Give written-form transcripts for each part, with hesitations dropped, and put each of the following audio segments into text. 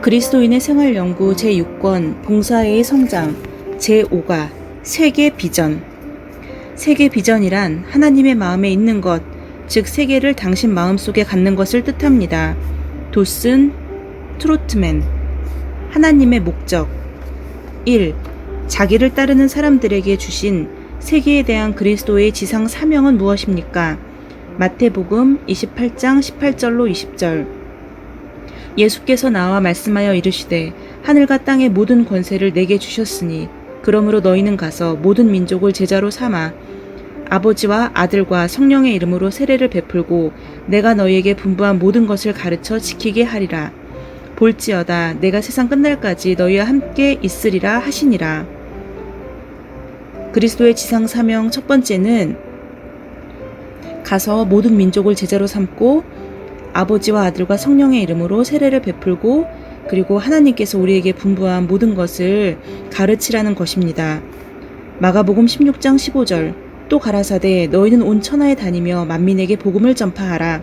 그리스도인의 생활연구 제6권 봉사의 성장 제5가 세계 비전. 세계 비전이란 하나님의 마음에 있는 것, 즉 세계를 당신 마음속에 갖는 것을 뜻합니다. 도슨 트로트맨. 하나님의 목적 1. 자기를 따르는 사람들에게 주신 세계에 대한 그리스도의 지상 사명은 무엇입니까? 마태복음 28장 18절로 20절. 예수께서 나와 말씀하여 이르시되 하늘과 땅의 모든 권세를 내게 주셨으니 그러므로 너희는 가서 모든 민족을 제자로 삼아 아버지와 아들과 성령의 이름으로 세례를 베풀고 내가 너희에게 분부한 모든 것을 가르쳐 지키게 하리라. 볼지어다 내가 세상 끝날까지 너희와 함께 있으리라 하시니라. 그리스도의 지상 사명 첫 번째는 가서 모든 민족을 제자로 삼고 아버지와 아들과 성령의 이름으로 세례를 베풀고 그리고 하나님께서 우리에게 분부한 모든 것을 가르치라는 것입니다. 마가복음 16장 15절. 또 가라사대 너희는 온 천하에 다니며 만민에게 복음을 전파하라.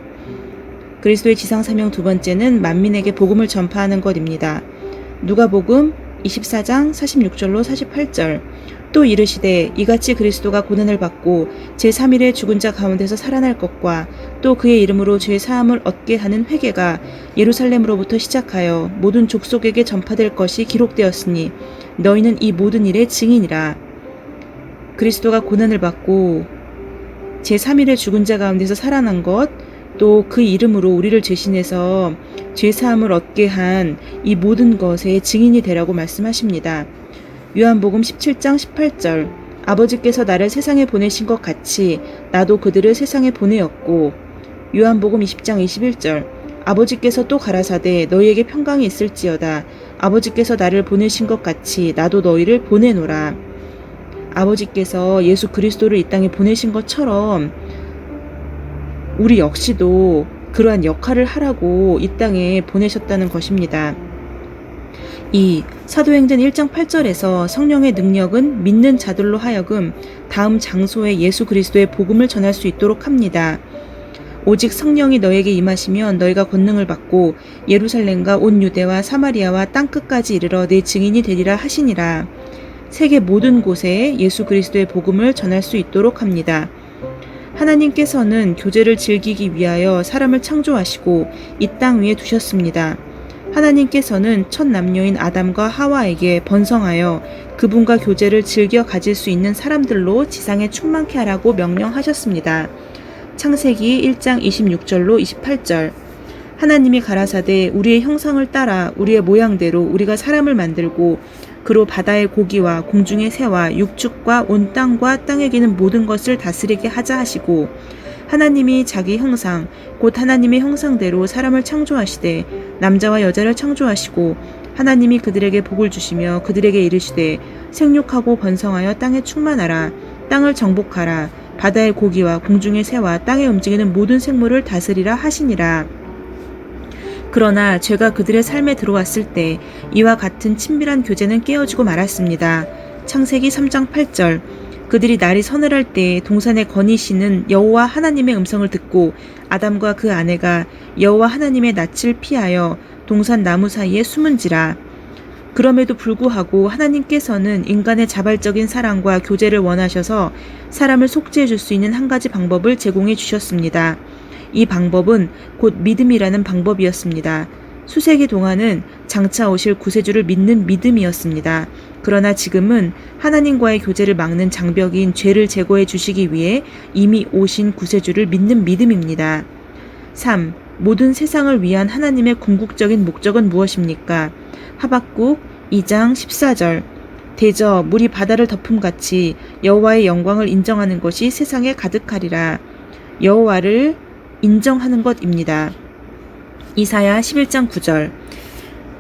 그리스도의 지상 사명 두 번째는 만민에게 복음을 전파하는 것입니다. 누가복음 24장 46절로 48절. 또 이르시되 이같이 그리스도가 고난을 받고 제3일에 죽은 자 가운데서 살아날 것과 또 그의 이름으로 죄 사함을 얻게 하는 회개가 예루살렘으로부터 시작하여 모든 족속에게 전파될 것이 기록되었으니 너희는 이 모든 일의 증인이라. 그리스도가 고난을 받고 제3일에 죽은 자 가운데서 살아난 것, 또 그 이름으로 우리를 죄신해서 죄 사함을 얻게 한 이 모든 것의 증인이 되라고 말씀하십니다. 요한복음 17장 18절. 아버지께서 나를 세상에 보내신 것 같이 나도 그들을 세상에 보내었고. 요한복음 20장 21절. 아버지께서 또 가라사대 너희에게 평강이 있을지어다. 아버지께서 나를 보내신 것 같이 나도 너희를 보내노라. 아버지께서 예수 그리스도를 이 땅에 보내신 것처럼 우리 역시도 그러한 역할을 하라고 이 땅에 보내셨다는 것입니다. 2. 사도행전 1장 8절에서 성령의 능력은 믿는 자들로 하여금 다음 장소에 예수 그리스도의 복음을 전할 수 있도록 합니다. 오직 성령이 너에게 임하시면 너희가 권능을 받고 예루살렘과 온 유대와 사마리아와 땅끝까지 이르러 내 증인이 되리라 하시니라. 세계 모든 곳에 예수 그리스도의 복음을 전할 수 있도록 합니다. 하나님께서는 교제를 즐기기 위하여 사람을 창조하시고 이 땅 위에 두셨습니다. 하나님께서는 첫 남녀인 아담과 하와에게 번성하여 그분과 교제를 즐겨 가질 수 있는 사람들로 지상에 충만케 하라고 명령하셨습니다. 창세기 1장 26절로 28절. 하나님이 가라사대 우리의 형상을 따라 우리의 모양대로 우리가 사람을 만들고 그로 바다의 고기와 공중의 새와 육축과 온 땅과 땅에 기는 모든 것을 다스리게 하자 하시고 하나님이 자기 형상 곧 하나님의 형상대로 사람을 창조하시되 남자와 여자를 창조하시고 하나님이 그들에게 복을 주시며 그들에게 이르시되 생육하고 번성하여 땅에 충만하라. 땅을 정복하라. 바다의 고기와 공중의 새와 땅에 움직이는 모든 생물을 다스리라 하시니라. 그러나 죄가 그들의 삶에 들어왔을 때 이와 같은 친밀한 교제는 깨어지고 말았습니다. 창세기 3장 8절. 그들이 날이 서늘할 때 동산에 거니시는 여호와 하나님의 음성을 듣고 아담과 그 아내가 여호와 하나님의 낯을 피하여 동산 나무 사이에 숨은지라. 그럼에도 불구하고 하나님께서는 인간의 자발적인 사랑과 교제를 원하셔서 사람을 속죄해 줄 수 있는 한 가지 방법을 제공해 주셨습니다. 이 방법은 곧 믿음이라는 방법이었습니다. 수세기 동안은 장차 오실 구세주를 믿는 믿음이었습니다. 그러나 지금은 하나님과의 교제를 막는 장벽인 죄를 제거해 주시기 위해 이미 오신 구세주를 믿는 믿음입니다. 3. 모든 세상을 위한 하나님의 궁극적인 목적은 무엇입니까? 하박국 2장 14절. 대저 물이 바다를 덮음같이 여호와의 영광을 인정하는 것이 세상에 가득하리라. 여호와를 인정하는 것입니다. 이사야 11장 9절.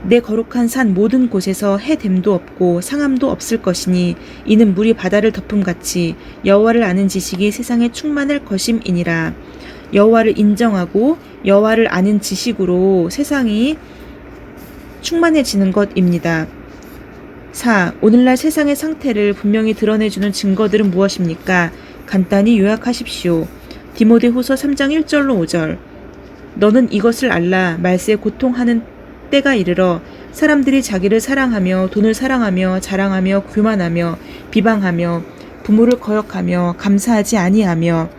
내 거룩한 산 모든 곳에서 해됨도 없고 상함도 없을 것이니 이는 물이 바다를 덮음같이 여호와를 아는 지식이 세상에 충만할 것임이니라. 여호와를 인정하고 여호와를 아는 지식으로 세상이 충만해지는 것입니다. 4. 오늘날 세상의 상태를 분명히 드러내주는 증거들은 무엇입니까? 간단히 요약하십시오. 디모데후서 3장 1절로 5절. 너는 이것을 알라. 말세에 고통하는 때가 이르러 사람들이 자기를 사랑하며 돈을 사랑하며 자랑하며 교만하며 비방하며 부모를 거역하며 감사하지 아니하며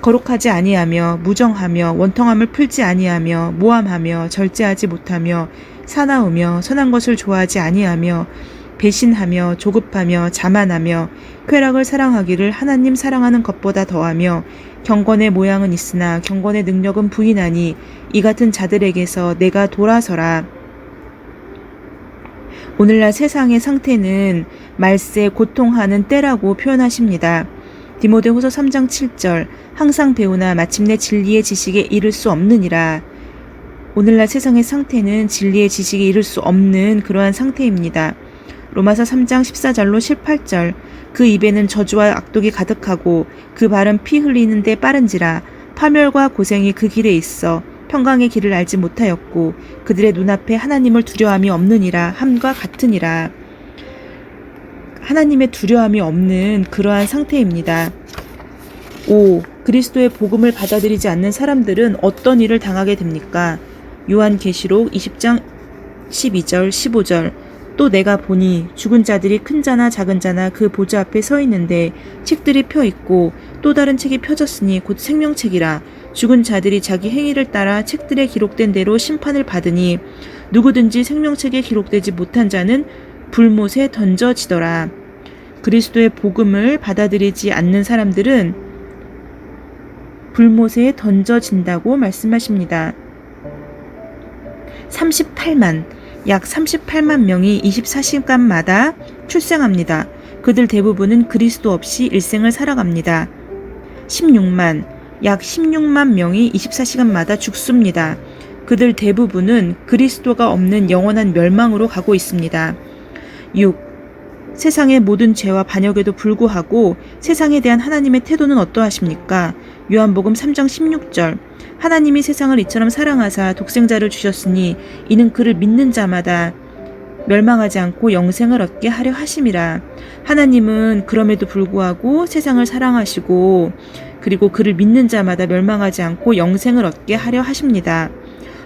거룩하지 아니하며 무정하며 원통함을 풀지 아니하며 모함하며 절제하지 못하며 사나우며 선한 것을 좋아하지 아니하며 배신하며 조급하며 자만하며 쾌락을 사랑하기를 하나님 사랑하는 것보다 더하며 경건의 모양은 있으나 경건의 능력은 부인하니 이 같은 자들에게서 내가 돌아서라. 오늘날 세상의 상태는 말세 고통하는 때라고 표현하십니다. 디모데후서 3장 7절. 항상 배우나 마침내 진리의 지식에 이를 수 없느니라. 오늘날 세상의 상태는 진리의 지식에 이를 수 없는 그러한 상태입니다. 로마서 3장 14절로 18절. 그 입에는 저주와 악독이 가득하고 그 발은 피 흘리는 데 빠른지라. 파멸과 고생이 그 길에 있어 평강의 길을 알지 못하였고 그들의 눈앞에 하나님을 두려움이 없느니라 함과 같으니라. 하나님의 두려움이 없는 그러한 상태입니다. 5. 그리스도의 복음을 받아들이지 않는 사람들은 어떤 일을 당하게 됩니까? 요한계시록 20장 12절 15절. 또 내가 보니 죽은 자들이 큰 자나 작은 자나 그 보좌 앞에 서 있는데 책들이 펴 있고 또 다른 책이 펴졌으니 곧 생명책이라. 죽은 자들이 자기 행위를 따라 책들에 기록된 대로 심판을 받으니 누구든지 생명책에 기록되지 못한 자는 불못에 던져지더라. 그리스도의 복음을 받아들이지 않는 사람들은 불못에 던져진다고 말씀하십니다. 약 38만 명이 24시간마다 출생합니다. 그들 대부분은 그리스도 없이 일생을 살아갑니다. 약 16만 명이 24시간마다 죽습니다. 그들 대부분은 그리스도가 없는 영원한 멸망으로 가고 있습니다. 6. 세상의 모든 죄와 반역에도 불구하고 세상에 대한 하나님의 태도는 어떠하십니까? 요한복음 3장 16절. 하나님이 세상을 이처럼 사랑하사 독생자를 주셨으니 이는 그를 믿는 자마다 멸망하지 않고 영생을 얻게 하려 하심이라. 하나님은 그럼에도 불구하고 세상을 사랑하시고 그리고 그를 믿는 자마다 멸망하지 않고 영생을 얻게 하려 하십니다.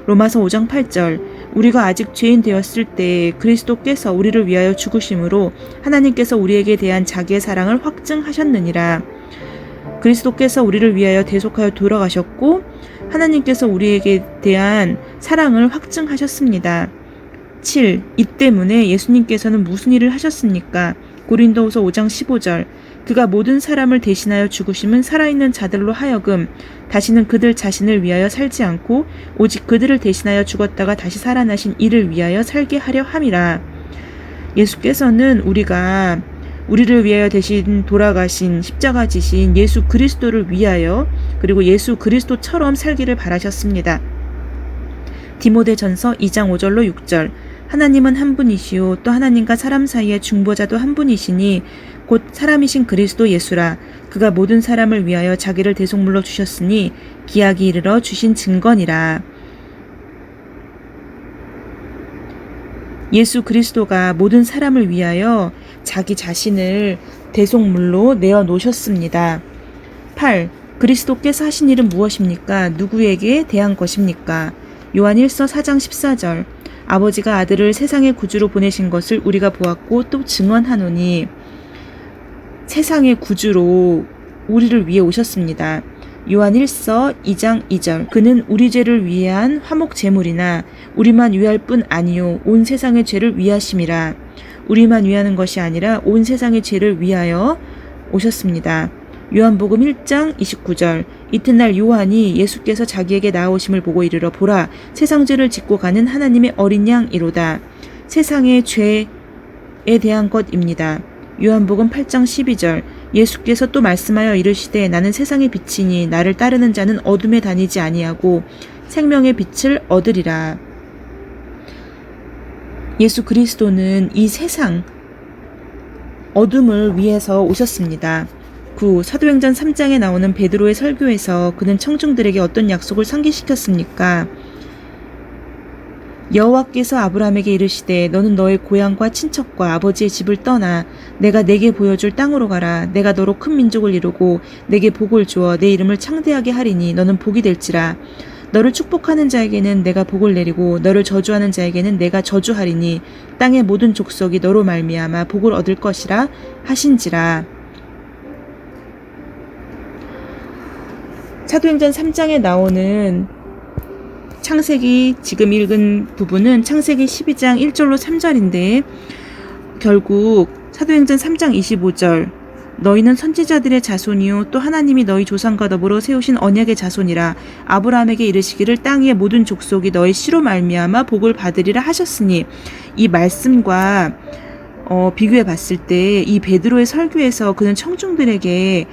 로마서 5장 8절. 우리가 아직 죄인 되었을 때 그리스도께서 우리를 위하여 죽으심으로 하나님께서 우리에게 대한 자기의 사랑을 확증하셨느니라. 그리스도께서 우리를 위하여 대속하여 돌아가셨고 하나님께서 우리에게 대한 사랑을 확증하셨습니다. 7. 이 때문에 예수님께서는 무슨 일을 하셨습니까? 고린도후서 5장 15절. 그가 모든 사람을 대신하여 죽으심은 살아있는 자들로 하여금 다시는 그들 자신을 위하여 살지 않고 오직 그들을 대신하여 죽었다가 다시 살아나신 이를 위하여 살게 하려 함이라. 예수께서는 우리를 위하여 대신 돌아가신 십자가 지신 예수 그리스도를 위하여 그리고 예수 그리스도처럼 살기를 바라셨습니다. 디모데전서 2장 5절로 6절. 하나님은 한 분이시요 또 하나님과 사람 사이의 중보자도 한 분이시니 곧 사람이신 그리스도 예수라. 그가 모든 사람을 위하여 자기를 대속물로 주셨으니 기약이 이르러 주신 증거니라. 예수 그리스도가 모든 사람을 위하여 자기 자신을 대속물로 내어 놓으셨습니다. 8. 그리스도께서 하신 일은 무엇입니까? 누구에게 대한 것입니까? 요한 1서 4장 14절. 아버지가 아들을 세상의 구주로 보내신 것을 우리가 보았고 또 증언하노니. 세상의 구주로 우리를 위해 오셨습니다. 요한 1서 2장 2절. 그는 우리 죄를 위한 화목 제물이나 우리만 위할 뿐 아니요 온 세상의 죄를 위하심이라. 우리만 위하는 것이 아니라 온 세상의 죄를 위하여 오셨습니다. 요한복음 1장 29절. 이튿날 요한이 예수께서 자기에게 나아오심을 보고 이르러 보라 세상 죄를 짓고 가는 하나님의 어린 양이로다. 세상의 죄에 대한 것입니다. 요한복음 8장 12절. 예수께서 또 말씀하여 이르시되 나는 세상의 빛이니 나를 따르는 자는 어둠에 다니지 아니하고 생명의 빛을 얻으리라. 예수 그리스도는 이 세상 어둠을 위해서 오셨습니다. 9. 사도행전 3장에 나오는 베드로의 설교에서 그는 청중들에게 어떤 약속을 상기시켰습니까? 여호와께서 아브라함에게 이르시되 너는 너의 고향과 친척과 아버지의 집을 떠나 내가 내게 보여줄 땅으로 가라. 내가 너로 큰 민족을 이루고 내게 복을 주어 내 이름을 창대하게 하리니 너는 복이 될지라. 너를 축복하는 자에게는 내가 복을 내리고 너를 저주하는 자에게는 내가 저주하리니 땅의 모든 족속이 너로 말미암아 복을 얻을 것이라 하신지라. 사도행전 3장에 나오는 창세기, 지금 읽은 부분은 창세기 12장 1절로 3절인데 결국 사도행전 3장 25절 너희는 선지자들의 자손이요 또 하나님이 너희 조상과 더불어 세우신 언약의 자손이라. 아브라함에게 이르시기를 땅 위의 모든 족속이 너희 씨로 말미암아 복을 받으리라 하셨으니, 이 말씀과 비교해 봤을 때 이 베드로의 설교에서 그는 청중들에게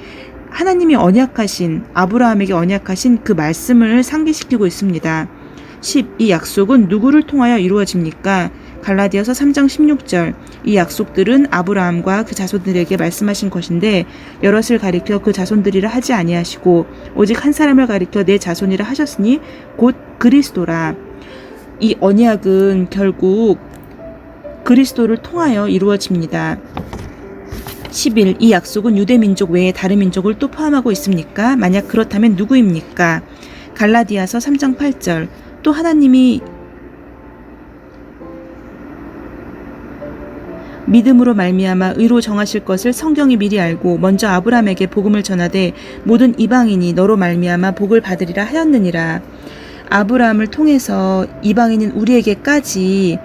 하나님이 언약하신, 아브라함에게 언약하신 그 말씀을 상기시키고 있습니다. 10. 이 약속은 누구를 통하여 이루어집니까? 갈라디아서 3장 16절. 이 약속들은 아브라함과 그 자손들에게 말씀하신 것인데 여럿을 가리켜 그 자손들이라 하지 아니하시고 오직 한 사람을 가리켜 내 자손이라 하셨으니 곧 그리스도라. 이 언약은 결국 그리스도를 통하여 이루어집니다. 11. 이 약속은 유대 민족 외에 다른 민족을 또 포함하고 있습니까? 만약 그렇다면 누구입니까? 갈라디아서 3장 8절. 또 하나님이 믿음으로 말미암아 의로 정하실 것을 성경이 미리 알고 먼저 아브라함에게 복음을 전하되 모든 이방인이 너로 말미암아 복을 받으리라 하였느니라. 아브라함을 통해서 이방인인 우리에게까지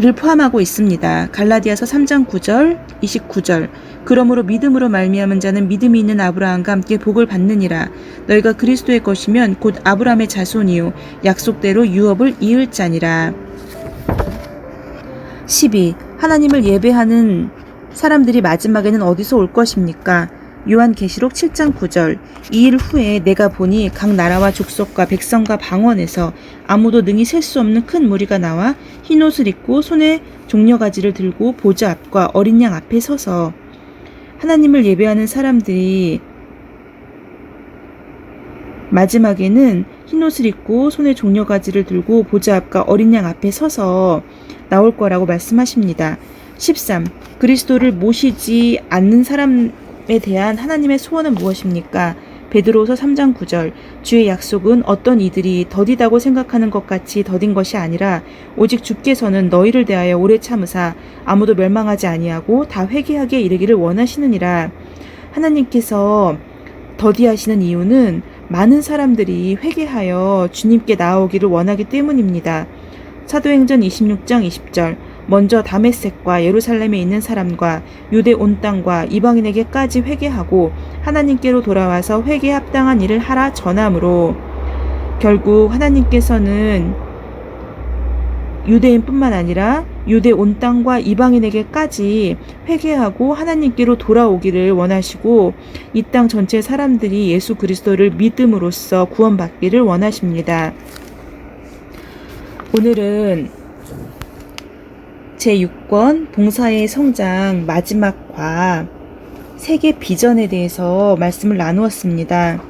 를 포함하고 있습니다. 갈라디아서 3장 9절, 29절. 그러므로 믿음으로 말미암은 자는 믿음이 있는 아브라함과 함께 복을 받느니라. 너희가 그리스도의 것이면 곧 아브라함의 자손이요 약속대로 유업을 이을 자니라. 12. 하나님을 예배하는 사람들이 마지막에는 어디서 올 것입니까? 요한계시록 7장 9절. 이 일 후에 내가 보니 각 나라와 족속과 백성과 방언에서 아무도 능히 셀 수 없는 큰 무리가 나와 흰 옷을 입고 손에 종려가지를 들고 보좌 앞과 어린 양 앞에 서서. 하나님을 예배하는 사람들이 마지막에는 흰 옷을 입고 손에 종려가지를 들고 보좌 앞과 어린 양 앞에 서서 나올 거라고 말씀하십니다. 13. 그리스도를 모시지 않는 사람에 대한 하나님의 소원은 무엇입니까? 베드로서 3장 9절. 주의 약속은 어떤 이들이 더디다고 생각하는 것 같이 더딘 것이 아니라 오직 주께서는 너희를 대하여 오래 참으사 아무도 멸망하지 아니하고 다 회개하게 이르기를 원하시느니라. 하나님께서 더디하시는 이유는 많은 사람들이 회개하여 주님께 나아오기를 원하기 때문입니다. 사도행전 26장 20절. 먼저 다메섹과 예루살렘에 있는 사람과 유대 온 땅과 이방인에게까지 회개하고 하나님께로 돌아와서 회개에 합당한 일을 하라 전함으로. 결국 하나님께서는 유대인뿐만 아니라 유대 온 땅과 이방인에게까지 회개하고 하나님께로 돌아오기를 원하시고 이 땅 전체 사람들이 예수 그리스도를 믿음으로써 구원받기를 원하십니다. 오늘은 제6권 봉사의 성장 마지막과 세계 비전에 대해서 말씀을 나누었습니다.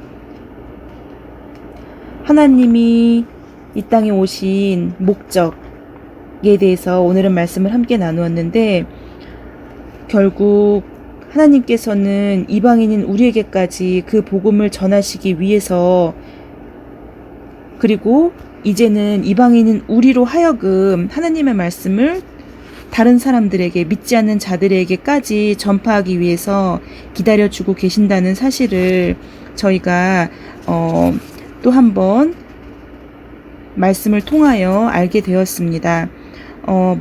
하나님이 이 땅에 오신 목적에 대해서 오늘은 말씀을 함께 나누었는데 결국 하나님께서는 이방인인 우리에게까지 그 복음을 전하시기 위해서 그리고 이제는 이방인인 우리로 하여금 하나님의 말씀을 다른 사람들에게 믿지 않는 자들에게까지 전파하기 위해서 기다려주고 계신다는 사실을 저희가 또 한 번 말씀을 통하여 알게 되었습니다.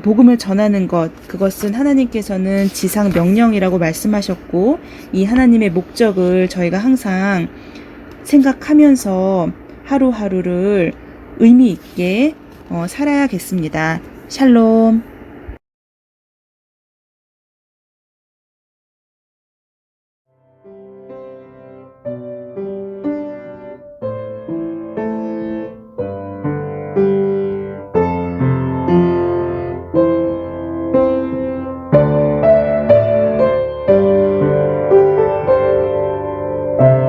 복음을 전하는 것, 그것은 하나님께서는 지상 명령이라고 말씀하셨고 이 하나님의 목적을 저희가 항상 생각하면서 하루하루를 의미 있게 살아야겠습니다. 샬롬. 니다